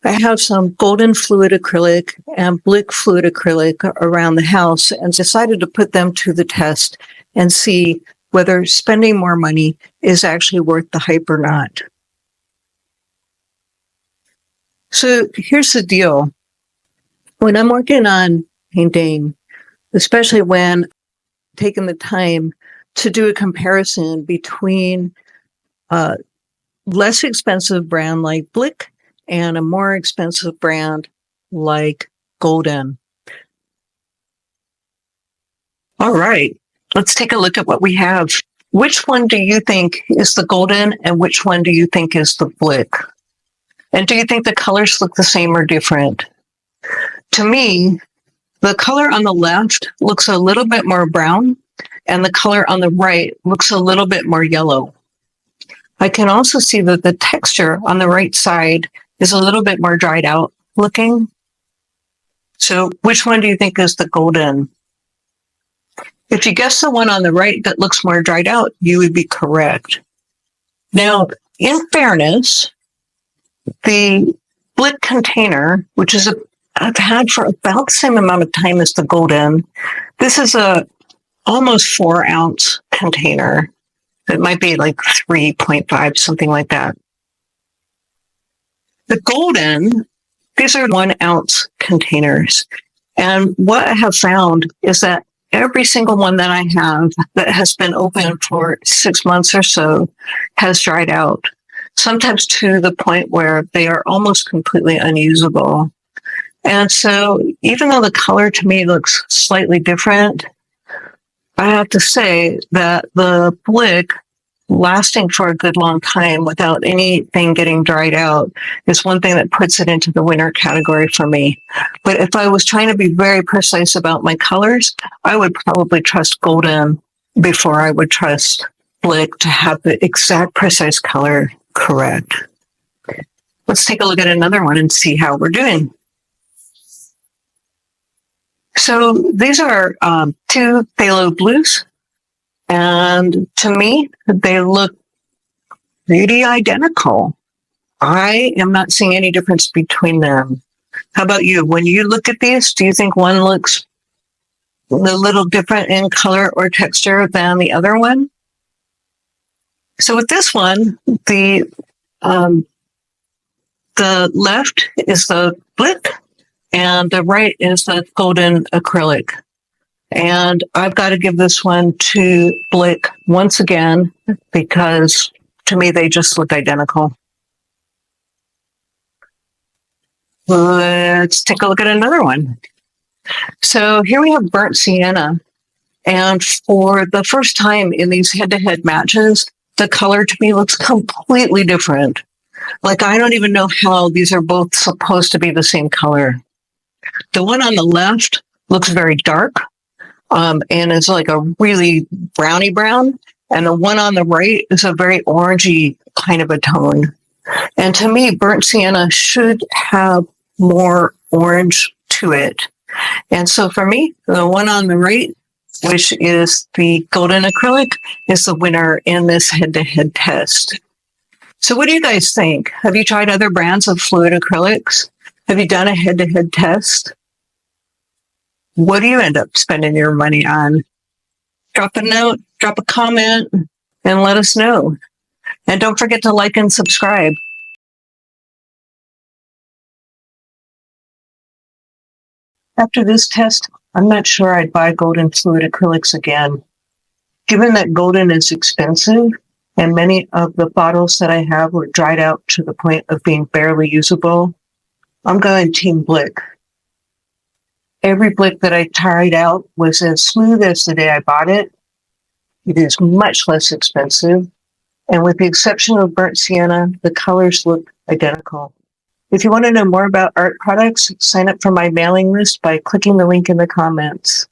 I have some Golden Fluid Acrylic and Blick Fluid Acrylic around the house and decided to put them to the test and see whether spending more money is actually worth the hype or not. So here's the deal. When I'm working on painting, especially when taking the time to do a comparison between a less expensive brand like Blick and a more expensive brand like Golden. All right, let's take a look at what we have. Which one do you think is the Golden and which one do you think is the Blick? And do you think the colors look the same or different? To me, the color on the left looks a little bit more brown and the color on the right looks a little bit more yellow. I can also see that the texture on the right side is a little bit more dried out looking. So which one do you think is the Golden? If you guess the one on the right that looks more dried out, you would be correct. Now, in fairness, the Blick container, which is I've had for about the same amount of time as the Golden, this is a almost 4 ounce container. It might be like 3.5, something like that. The Golden, these are 1 ounce containers. And what I have found is that every single one that I have that has been open for 6 months or so has dried out, sometimes to the point where they are almost completely unusable. And so even though the color to me looks slightly different, I have to say that the Blick lasting for a good long time without anything getting dried out is one thing that puts it into the winner category for me. But if I was trying to be very precise about my colors, I would probably trust Golden before I would trust Blick to have the exact precise color correct. Let's take a look at another one and see how we're doing. So these are 2 phthalo blues. And to me, they look pretty identical. I am not seeing any difference between them. How about you? When you look at these, do you think one looks a little different in color or texture than the other one? So with this one, the left is the Blick and the right is the Golden Acrylic. And I've got to give this one to Blick once again because to me they just look identical. Let's take a look at another one. So here we have burnt sienna. And for the first time in these head-to-head matches, the color to me looks completely different. Like I don't even know how these are both supposed to be the same color. The one on the left looks very dark. And it's like a really browny brown. And the one on the right is a very orangey kind of a tone. And to me, burnt sienna should have more orange to it. And so for me, the one on the right, which is the Golden Acrylic, is the winner in this head-to-head test. So what do you guys think? Have you tried other brands of fluid acrylics? Have you done a head-to-head test? What do you end up spending your money on? Drop a note, drop a comment, and let us know. And don't forget to like and subscribe. After this test, I'm not sure I'd buy Golden Fluid Acrylics again. Given that Golden is expensive, and many of the bottles that I have were dried out to the point of being barely usable, I'm going Team Blick. Every Blick that I tried out was as smooth as the day I bought it. It is much less expensive. And with the exception of burnt sienna, the colors look identical. If you want to know more about art products, sign up for my mailing list by clicking the link in the comments.